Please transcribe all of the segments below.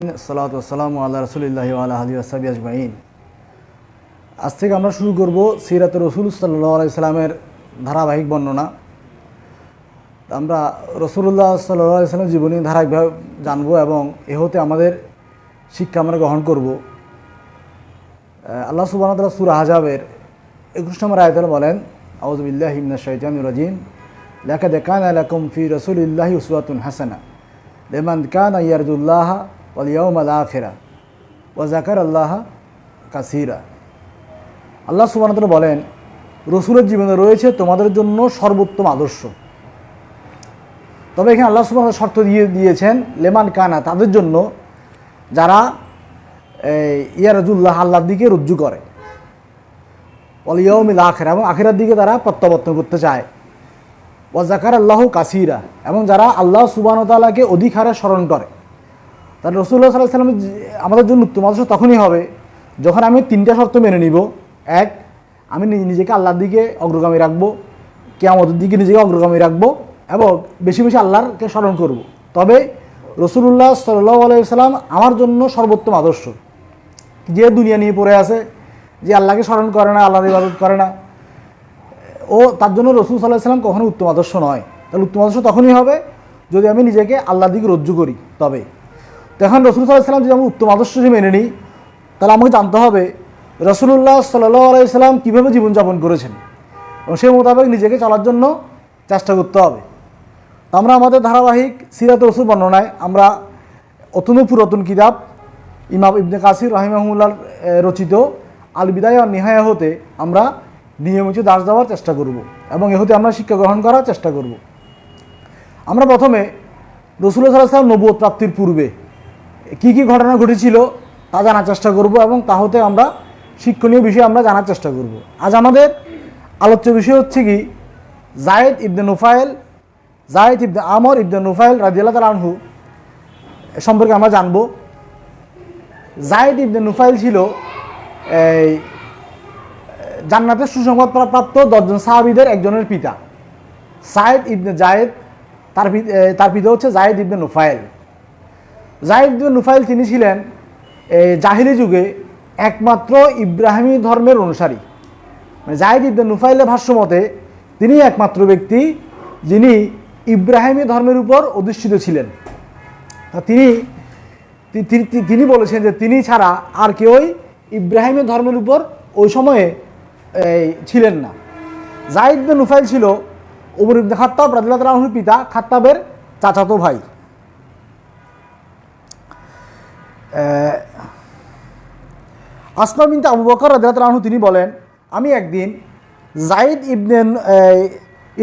সালাতু ওয়াসসালামু আলা রাসূলিল্লাহি ওয়া আলা আলিহি ওয়া সাহবিহি আজমাইন। আজ থেকে আমরা শুরু করব সিরাতে রাসূল সাল্লাল্লাহু আলাইহি সাল্লামের ধারাবাহিক বর্ণনা। আমরা রাসূলুল্লাহ সাল্লাল্লাহু আলাইহি সাল্লামের জীবনী ধারাবাহিকভাবে জানব এবং এ হতে আমাদের শিক্ষা আমরা গ্রহণ করব। আল্লাহ সুবহানাহু ওয়া তাআলা সূরা আহজাবের 21 নম্বর আয়াতে বলেন, আউযু বিল্লাহি মিনাশ শাইতানির রাজিম, লাকাদ কানা লাকুম ফি রাসূলিল্লাহি উসওয়াতুন হাসানাহ লিমান কানা ইয়ারজুল্লাহা ওয়াল ইয়াউমাল আখিরা ওয়া যাকারাল্লাহা কাসীরা। আল্লাহ সুবহানাহু ওয়া তাআলা বলেন, রসুলের জীবনে রয়েছে তোমাদের জন্য সর্বোত্তম আদর্শ। তবে এখানে আল্লাহ সুবহানাহু ওয়া তাআলা শর্ত দিয়েছেন লেমান কানা, তাদের জন্য যারা ইয়ারজুল্লাহ আল্লাহর দিকে রুজু করে, ওয়াল ইয়াউমিল আখিরা এবং আখিরার দিকে তারা প্রত্যাবর্তন করতে চায়, ওয়া যাকারাল্লাহু কাসীরা এবং যারা আল্লাহ সুবহানাহু ওয়া তাআলাকে অধিক হারে স্মরণ করে। তার রাসূলুল্লাহ সাল্লাল্লাহু আলাইহি ওয়াসাল্লাম আমাদের জন্য উত্তম আদর্শ তখনই হবে যখন আমি তিনটা শর্ত মেনে নিব। এক, আমি নিজেকে আল্লাহর দিকে অগ্রগামী রাখবো, কিয়ামতের দিকে নিজেকে অগ্রগামী রাখবো এবং বেশি বেশি আল্লাহকে স্মরণ করব। তবে রাসূলুল্লাহ সাল্লাল্লাহু আলাইহি ওয়াসাল্লাম আমার জন্য সর্বোত্তম আদর্শ। যে দুনিয়া নিয়ে পড়ে আছে, যে আল্লাহকে স্মরণ করে না, আল্লাহর ইবাদত করে না, ও তার জন্য রাসূল সাল্লাল্লাহু আলাইহি ওয়াসাল্লাম কখনো উত্তম আদর্শ নয়। তাহলে উত্তম আদর্শ তখনই হবে যদি আমি নিজেকে আল্লাহর দিকে রজ্জু করি। তবে তখন রাসূল সাল্লাল্লাহু আলাইহি ওয়াসাল্লাম যদি আমি উত্তম আদর্শ মেনে নিই, তাহলে আমাকে জানতে হবে রাসূলুল্লাহ সাল্লাল্লাহু আলাইহি ওয়াসাল্লাম কীভাবে জীবনযাপন করেছেন এবং সেই মোতাবেক নিজেকে চলার জন্য চেষ্টা করতে হবে। আমরা আমাদের ধারাবাহিক সিরাত রাসূল বর্ণনায় আমরা অত্যন্ত পুরাতন কিতাব ইমাম ইবনে কাসির রাহিমাহুল্লাহ রচিত আল বিদায়া ওয়ান নিহায়া হতে আমরা নিয়মিত দাস দেওয়ার চেষ্টা করব এবং এ হতে আমরা শিক্ষা গ্রহণ করার চেষ্টা করব। আমরা প্রথমে রাসূলুল্লাহ সাল্লাল্লাহু আলাইহি ওয়াসাল্লাম নবুয়ত প্রাপ্তির পূর্বে কী কী ঘটনা ঘটেছিল তা জানার চেষ্টা করব এবং তা হতে আমরা শিক্ষণীয় বিষয় আমরা জানার চেষ্টা করব। আজ আমাদের আলোচ্য বিষয় হচ্ছে কি, যায়েদ ইবনে আমর ইবনে নুফাইল রাদিয়াল্লাহু তাআলা আনহু সম্পর্কে আমরা জানব। যায়েদ ইবনে নুফাইল ছিল এই জান্নাতের সুসংবাদ প্রাপ্ত 10 জন সাহাবীদের একজনের পিতা। সাইদ ইবনে যায়েদ, তার পিতা হচ্ছে যায়েদ ইবনে নুফাইল। যায়েদ ইবনে নুফাইল তিনি ছিলেন জাহিলি যুগে একমাত্র ইব্রাহিমী ধর্মের অনুসারী। মানে যায়েদ ইবনে নুফাইলের ভাষ্যমতে তিনি একমাত্র ব্যক্তি যিনি ইব্রাহিমী ধর্মের উপর অধিষ্ঠিত ছিলেন। তিনি বলেছেন যে তিনি ছাড়া আর কেউই ইব্রাহিমী ধর্মের উপর ওই সময়ে ছিলেন না। যায়েদ ইবনে নুফাইল ছিল ওমর ইবনে খাত্তাব রাদিয়াল্লাহু তাআলা আনহুর পিতা, খাত্তাবের চাচাতো ভাই। আসমা বিনতে আবু বকর রাদিয়াল্লাহু তাআলা আনহু তিনি বলেন, আমি একদিন যায়েদ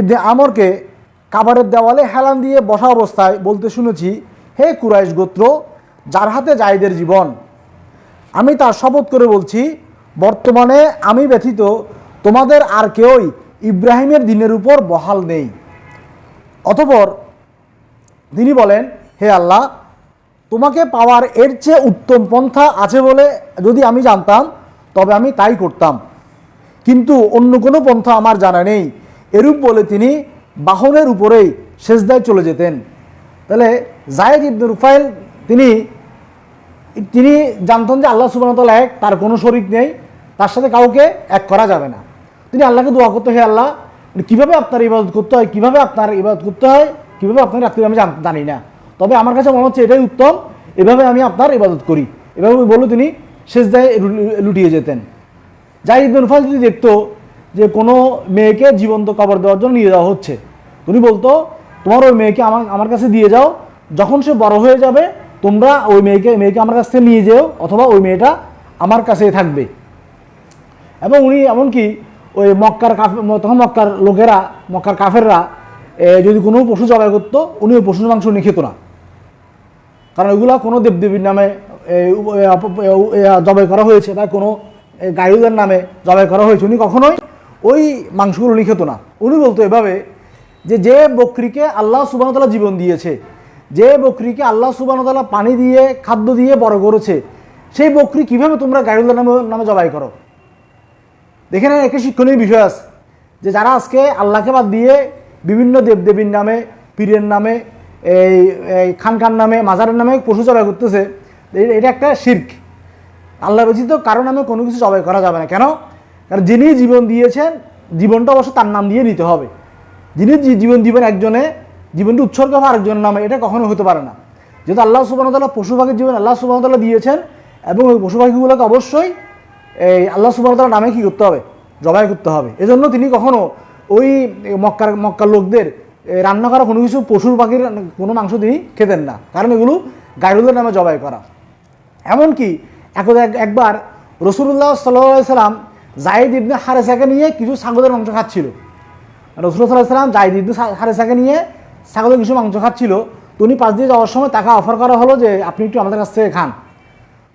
ইবনে আমরকে কাবারের দেওয়ালে হেলান দিয়ে বসা অবস্থায় বলতে শুনেছি, হে কুরাইশ গোত্র, যার হাতে যায়েদের জীবন, আমি তার শপথ করে বলছি, বর্তমানে আমি ব্যতীত তোমাদের আর কেউই ইব্রাহিমের দিনের উপর বহাল নেই। অতঃপর তিনি বলেন, হে আল্লাহ, তোমাকে পাওয়ার এর চেয়ে উত্তম পন্থা আছে বলে যদি আমি জানতাম তবে আমি তাই করতাম, কিন্তু অন্য কোনো পন্থা আমার জানা নেই। এরূপ বলে তিনি বাহনের উপরেই সেজদায় চলে যেতেন। তাহলে যায়েদ ইবনে নুফাইল তিনি জানতেন যে আল্লাহ সুবহানাহু ওয়া তাআলা এক, তার কোনো শরীক নেই, তার সাথে কাউকে এক করা যাবে না। তিনি আল্লাহকে দোয়া করতে, হে আল্লাহ, কীভাবে আপনার ইবাদত করতে হয়, কীভাবে আপনার রাখতে হবে আমি জানি না, তবে আমার কাছে মনে হচ্ছে এটাই উত্তম, এভাবে আমি আপনার ইবাদত করি। এভাবে বলে তিনি সেজদায় লুটিয়ে যেতেন। যায়েদ ইবনে নুফাইল যদি দেখতো যে কোনো মেয়েকে জীবন্ত কবর দেওয়ার জন্য নিয়ে যাওয়া হচ্ছে, উনি বলতো, তোমার ওই মেয়েকে আমার কাছে দিয়ে যাও, যখন সে বড় হয়ে যাবে তোমরা ওই মেয়েকে আমার কাছ থেকে নিয়ে যেও, অথবা ওই মেয়েটা আমার কাছেই থাকবে। এবং উনি এমনকি ওই তখন মক্কার লোকেরা, মক্কার কাফেররা যদি কোনো পশু জবাই করতো, উনি ওই পশুর মাংস উনি খেত না, কারণ ওইগুলো কোনো দেবদেবীর নামে জবাই করা হয়েছে বা কোনো গায়ুদের নামে জবাই করা হয়েছে, উনি কখনোই ওই মাংসগুলো উনি খেত না। উনি বলতো এভাবে যে বকরিকে আল্লাহ সুবহানাহু ওয়া তাআলা জীবন দিয়েছে, যে বকরিকে আল্লাহ সুবহানাহু ওয়া তাআলা পানি দিয়ে খাদ্য দিয়ে বড় করেছে, সেই বকরি কীভাবে তোমরা গায়ুদের নামে জবাই করো। দেখে না, একটা শিক্ষণীয় বিষয় আছে যে যারা আজকে আল্লাহকে বাদ দিয়ে বিভিন্ন দেবদেবীর নামে, পীরের নামে, এই খানকার নামে, মাজারের নামে পশু জবাই করতেছে, এটা একটা শিরক। আল্লাহ ব্যতীত কারো নামে কোনো কিছু জবাই করা যাবে না। কেন? কারণ যিনি জীবন দিয়েছেন, জীবনটা অবশ্য তার নাম দিয়ে নিতে হবে। যিনি জীবন দিবেন একজনে, জীবনটা উৎসর্গ হবে আরেকজনের নামে, এটা কখনো হতে পারে না। যেহেতু আল্লাহ সুবহানাহু ওয়া তাআলা পশু পাখির জীবন আল্লাহ সুবহানাহু ওয়া তাআলা দিয়েছেন, এবং ওই পশু পাখিগুলোকে অবশ্যই এই আল্লাহ সুবহানাহু ওয়া তাআলার নামে কী করতে হবে? জবাই করতে হবে। এজন্য তিনি কখনো ওই মক্কার লোকদের রান্না করা কোনো কিছু পশুর পাখির কোনো মাংস তিনি খেতেন না, কারণ এগুলো গায়রুল্লাহর নামে জবাই করা। এমনকি একবার রাসূলুল্লাহ সাল্লাল্লাহু আলাইহি সাল্লাম যায়েদ ইবনে হারেসাকে নিয়ে কিছু ছাগলের মাংস খাচ্ছিল। রাসূলুল্লাহ সাল্লাল্লাহু আলাইহি সাল্লাম যায়েদ ইবনে হারেসাকে নিয়ে ছাগলের কিছু মাংস খাচ্ছিল। তো উনি পাশ দিয়ে যাওয়ার সময় তাকে অফার করা হলো যে আপনি একটু আমাদের কাছ থেকে খান।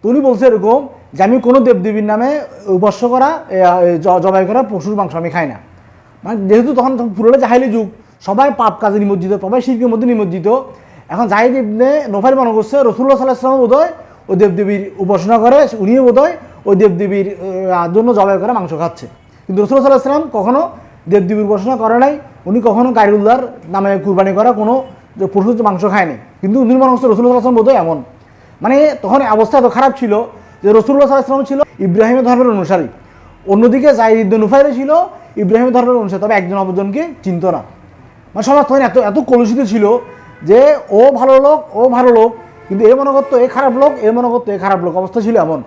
তো উনি বলছে এরকম যে আমি কোনো দেবদেবীর নামে উপাস্য করা জবাই করা পশুর মাংস আমি খাই না। মানে যেহেতু তখন পুরোটা জাহেলি যুগ, সবাই পাপ কাজে নিমজ্জিত, সবাই শিরকের মধ্যে নিমজ্জিত। এখন যায়েদ ইবনে নুফাইল মনে করছে রাসূলুল্লাহ সাল্লাল্লাহু আলাইহি ওয়াসাল্লাম বোধহয় ওই দেবদেবীর উপাসনা করে, উনিও বোধহয় ওই দেবদেবীর জন্য জবাই করা মাংস খাচ্ছে। কিন্তু রাসূলুল্লাহ সাল্লাল্লাহু আলাইহি ওয়াসাল্লাম কখনো দেবদেবীর উপাসনা করে নাই, উনি কখনো গায়রুল্লাহর নামে কুরবানি করা কোনো পশুর মাংস খায়নি। কিন্তু উনি মনে করছে রাসূলুল্লাহ সাল্লাল্লাহু আলাইহি ওয়াসাল্লাম বোধহয় এমন, মানে তখন অবস্থা এত খারাপ ছিল যে রাসূলুল্লাহ সাল্লাল্লাহু আলাইহি ওয়াসাল্লাম ছিল ইব্রাহিমের ধর্মের অনুসারী, অন্যদিকে যায়েদ ইবনে নুফাইল ছিল ইব্রাহিমের ধর্মের অনুসারী, তবে একজন অপরজনকে চিনত না। মানে সমাজ তখন এত কলুষিত ছিল যে ও ভালো লোক, কিন্তু এ মনে করতো এ খারাপ লোক, এ মনে করতো এ খারাপ লোক, অবস্থা ছিল এমন।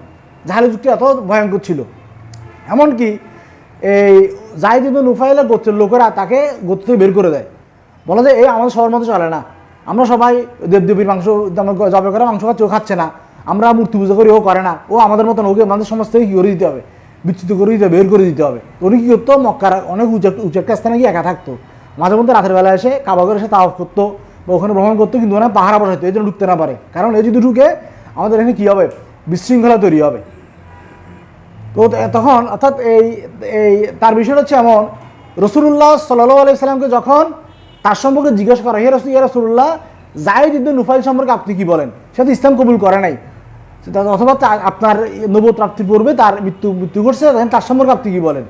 জাহেলি যুগটি এত ভয়ঙ্কর ছিল। এমনকি এই যায়েদ ইবনে নুফাইলের গোত্রের লোকেরা তাকে গোত্র থেকে বের করে দেয়, বলে যে এই আমাদের সবার মতো চলে না, আমরা সবাই দেবদেবীর মাংস জবাই করা মাংস খাচ্ছি, ও খাচ্ছে না, আমরা মূর্তি পুজো করি, ও করে না, ও আমাদের মতন, ওকে আমাদের সমাজ থেকে কী করে দিতে হবে? বিচ্যুত করে দিতে হবে, বের করে দিতে হবে। তো উনি কী করতো? মক্কার অনেক উঁচু একটা স্থানে গিয়ে একা থাকতো, মাঝে মধ্যে রাতের বেলা এসে কাবা ঘরে এসে তাওয়াফ করতো বা ওখানে ভ্রমণ করতো, কিন্তু ওনার পাহারা বসাইতো, এই জন্য ঢুকতে না পারে, কারণ এই যদি ঢুকে আমাদের এখানে কী হবে? বিশৃঙ্খলা তৈরি হবে। তো তখন অর্থাৎ এই তার বিষয়টা হচ্ছে এমন, রাসূলুল্লাহ সাল্লাল্লাহু আলাইহি সাল্লামকে যখন তার সম্পর্কে জিজ্ঞাসা করা, ইয়া রাসূলুল্লাহ যায়েদ ইবনে নুফাইল সম্পর্কে আপনি কি বলেন? সে তো ইসলাম কবুল করে নাই, অথবা আপনার নবুয়ত প্রাপ্তির পূর্বে তার মৃত্যু ঘটছে, তার সম্পর্কে আপনি কি বলেন?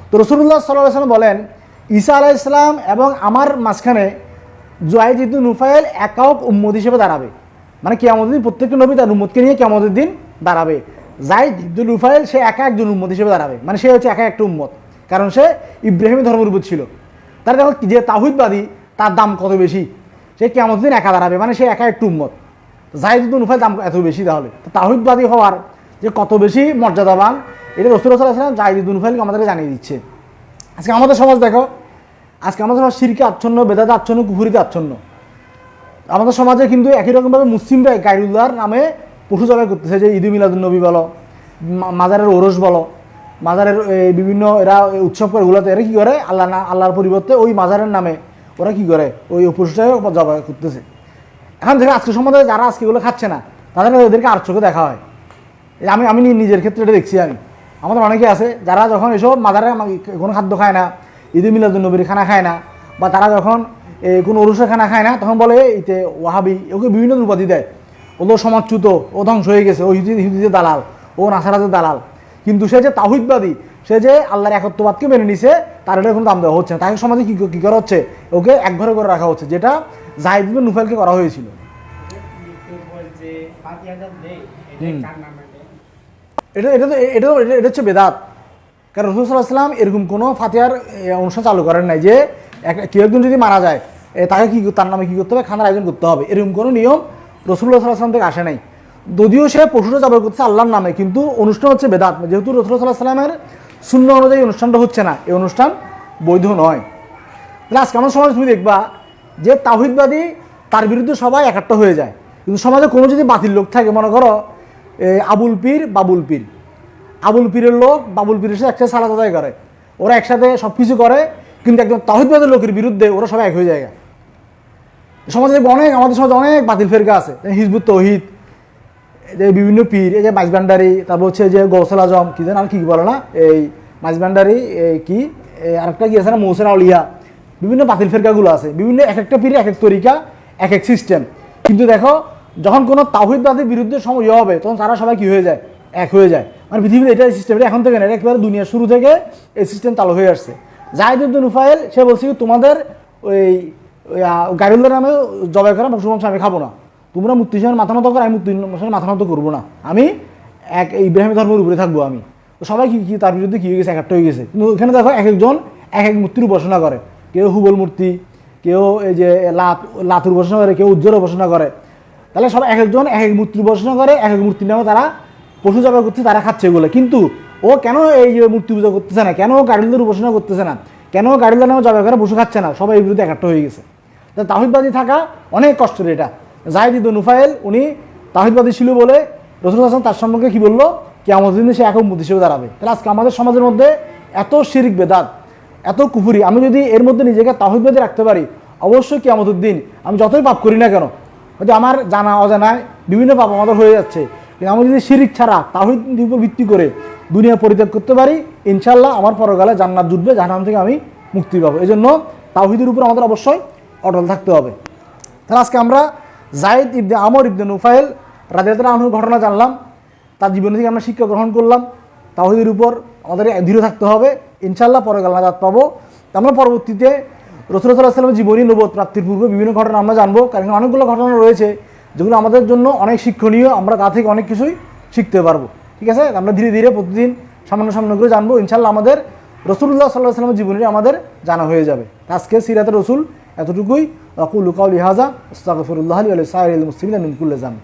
তো রাসূলুল্লাহ সাল্লাল্লাহু আলাইহি সাল্লাম বলেন, ঈসা আলাইহিস সালাম এবং আমার মাঝখানে যায়েদ ইবনে নুফাইল একক উম্মত হিসেবে দাঁড়াবে। মানে কিয়ামতের দিন প্রত্যেকটা নবী তার উম্মতকে নিয়ে কিয়ামতের দিন দাঁড়াবে। যায়েদ ইবনে নুফাইল সে একা একজন উম্মত হিসেবে দাঁড়াবে, মানে সে হচ্ছে একা একটা উম্মত, কারণ সে ইব্রাহিমের ধর্মের উপর ছিল। তার দেখো যে তাওহীদবাদী তার দাম কত বেশি, সে কিয়ামতের দিন একা দাঁড়াবে, মানে সে একা একটু উম্মত। যায়েদ ইবনে নুফাইল দাম এত বেশি, তাহলে তাওহীদবাদী হওয়ার যে কত বেশি মর্যাদাবান, এটা রাসূলুল্লাহ সাল্লাল্লাহু আলাইহি ওয়াসাল্লাম যায়েদ ইবনে নুফাইলকে আমাদেরকে জানিয়ে দিচ্ছে। আজকে আমাদের সমাজ দেখো, আজকে আমাদের সমাজ শিরকে আচ্ছন্ন, বেদাতে আচ্ছন্ন, কুফরিতে আচ্ছন্ন। আমাদের সমাজে কিন্তু একই রকমভাবে মুসলিমরা গায়রুল্লাহর নামে পশু জবাই করতেছে, যে ঈদে মিলাদুন নবী বলো, মাজারের ওরস বলো, মাজারের বিভিন্ন এরা উৎসব করে, ওগুলোতে এরা কী করে? আল্লাহর পরিবর্তে ওই মাজারের নামে ওরা কী করে? ওই পশুটাকে জবাই করতেছে। এখন দেখো আজকে সমাজে যারা আজকে এগুলো খাচ্ছে না, তাদেরকে ওদেরকে আর চোখে দেখা হয়। আমি নিজের ক্ষেত্রে এটা দেখছি। আমাদের অনেকে আছে যারা যখন এসব মাজারে কোনো খাদ্য খায় না, ঈদে মিলাদুন নবীর খানা খায় না, বা তারা যখন কোনো ওরসের খানা খায় না, তখন বলে এতে ওয়াহাবি, ওকে বিভিন্ন উপাধি দেয়, ওদের সমাজচ্যুত, ও ধ্বংস হয়ে গেছে, ও হিন্দুদের দালাল, ও নাসারাদের দালাল। কিন্তু সে যে তাওহীদবাদী, সে যে আল্লাহর একত্ববাদকে মেনে নিছে, তার এটা কোনো দাম দেওয়া হচ্ছে না। তাকে সমাজে কী করা হচ্ছে? ওকে একঘরে করে রাখা হচ্ছে, যেটা যায়েদ ইবনে নুফাইলকে করা হয়েছিল। এটা হচ্ছে বেদাত। কারণ রাসূল সাল্লাল্লাহু আলাইহি ওয়াসাল্লাম এরকম কোনো ফাতিহার অনুষ্ঠান চালু করেন নাই যে কেউ একজন যদি মারা যায় তাকে তার নামে কী করতে হবে? খানার আয়োজন করতে হবে, এরকম কোনো নিয়ম রাসূলুল্লাহ সাল্লাল্লাহু আলাইহি ওয়াসাল্লাম থেকে আসে নাই। যদিও সে পশুটা জবাই করতেছে আল্লাহর নামে, কিন্তু অনুষ্ঠান হচ্ছে বেদাত। যেহেতু রাসূলুল্লাহ সাল্লাল্লাহু আলাইহি ওয়াসাল্লামের সুন্নাহ অনুযায়ী অনুষ্ঠানটা হচ্ছে না, এই অনুষ্ঠান বৈধ নয়। তাহলে আজকে আমার সমাজে তুমি দেখবা যে তাওহীদবাদী, তার বিরুদ্ধে সবাই একাট্টা হয়ে যায়। কিন্তু সমাজে কোনো যদি বাতিল লোক থাকে, মনে করো আবুল পীর, বাবুল পীর, আবুল পীরের লোক বাবুল পীরের সাথে একসাথে সালাত আদায় করে, ওরা একসাথে সব কিছু করে, কিন্তু একদম তাওহীদবাদী লোকের বিরুদ্ধে ওরা সবাই এক হয়ে যায়। সমাজে আমাদের সমাজে অনেক বাতিল ফেরকা আছে, হিজবুত তৌহিদ, যে বিভিন্ন পীর, এই যে মাইজভান্ডারি, তারপর হচ্ছে যে গৌসুল আজম, কি যেন আর কি বলে না, এই মাইজভান্ডারি, কি আরেকটা কি আছে না, মৌসুল আউলিয়া, বিভিন্ন বাতিল ফেরকাগুলো আছে, বিভিন্ন এক একটা পীরে এক এক তরিকা, এক এক সিস্টেম। কিন্তু দেখো যখন কোনো তাওহীদবাদীর বিরুদ্ধে সময় হবে, তখন তারা সবাই কি হয়ে যায়? এক হয়ে যায়। মানে পৃথিবীর এটাই সিস্টেম, এটা এখন থেকে না, এটা একেবারে দুনিয়ার শুরু থেকে এই সিস্টেম চালু হয়ে আসছে। যায়েদ ইবনে নুফাইল সে বলছে কি তোমাদের ওই গায়রুল্লাহর নামে জবাই করা পশু মাংস আমি খাবো না। তোমরা মূর্তির সামনে মাথা নত করো, আমি মূর্তির সামনে মাথা নত করবো না, আমি এক ইব্রাহিম ধর্মের উপরে থাকবো আমি। তো সবাই কি তার বিরুদ্ধে কী হয়ে গেছে, একটা হয়ে গেছে। কিন্তু এখানে দেখো এক একজন এক এক মূর্তির উপাসনা করে, কেউ হুবল মূর্তি, কেউ এই যে লাতুর উপাসনা করে, কেউ উজ্জ্বল উপাসনা করে। তাহলে সব এক একজন এক এক মূর্তির উপাসনা করে, এক এক মূর্তির নামে তারা পশু জবাই করছে, তারা খাচ্ছে এগুলো। কিন্তু ও কেন এই যে মূর্তি পূজা করতেছে না, কেন গাড়িদের উপাসনা করতেছে না, কেন গাড়িদের নামে জবাই করে পশু খাচ্ছে না, সবাই এই বিরুদ্ধে একটা হয়ে গেছে। তাওহীদবাদী থাকা অনেক কষ্টের। এটা যায়েদ ইবনে নুফাইল উনি তাওহীদবাদী ছিল বলে রাসূল হাসান তার সম্পর্কে কি বললো, কিয়ামতের দিনে সে একক মূর্তি হিসেবে দাঁড়াবে। তাহলে আজকে আমাদের সমাজের মধ্যে এত শিরক বেদাত, এত কুফুরি, আমি যদি এর মধ্যে নিজেকে তাওহীদবাদী রাখতে পারি, অবশ্যই কিয়ামতের দিন আমি যতই পাপ করি না কেন, হয়তো আমার জানা অজানায় বিভিন্ন পাপ আমাদের হয়ে যাচ্ছে, কিন্তু আমি যদি শিরিক ছাড়া তাওহীদের উপর ভিত্তি করে দুনিয়া পরিত্যাগ করতে পারি, ইনশাল্লাহ আমার পরকালে জান্নাত জুটবে, জাহান্নাম থেকে আমি মুক্তি পাবো। এই জন্য তাওহীদের উপর আমাদের অবশ্যই অটল থাকতে হবে। তাহলে আজকে আমরা যায়েদ ইবনে আমর ইবনে নুফাইল রাদিয়াল্লাহু আনহুর ঘটনা জানলাম, তার জীবন থেকে আমরা শিক্ষা গ্রহণ করলাম। তাওহীদের উপর আমাদের দৃঢ় থাকতে হবে, ইনশাল্লাহ পরকালে নাজাত পাবো। আমরা পরবর্তীতে রাসূল সাল্লাল্লাহু আলাইহি ওয়াসাল্লামের জীবনী নবুয়ত প্রাপ্তির পূর্বে বিভিন্ন ঘটনা আমরা জানবো, কারণ অনেকগুলো ঘটনা রয়েছে যেগুলো আমাদের জন্য অনেক শিক্ষণীয়, আমরা তা থেকে অনেক কিছুই শিখতে পারবো। ঠিক আছে, আমরা ধীরে ধীরে প্রতিদিন সামান্য সামান্য করে জানবো, ইনশাল্লাহ আমাদের রাসূলুল্লাহ সাল্লাল্লাহু আলাইহি ওয়াসাল্লামের জীবনী আমাদের জানা হয়ে যাবে। আজকে সিরাতে রাসূল এতটুকুই। আকুলু কাউলি হাযা আস্তাগফিরুল্লাহ লি ওয়া লিসাইরিল মুসলিমিনা মিন কুল্লি যানব।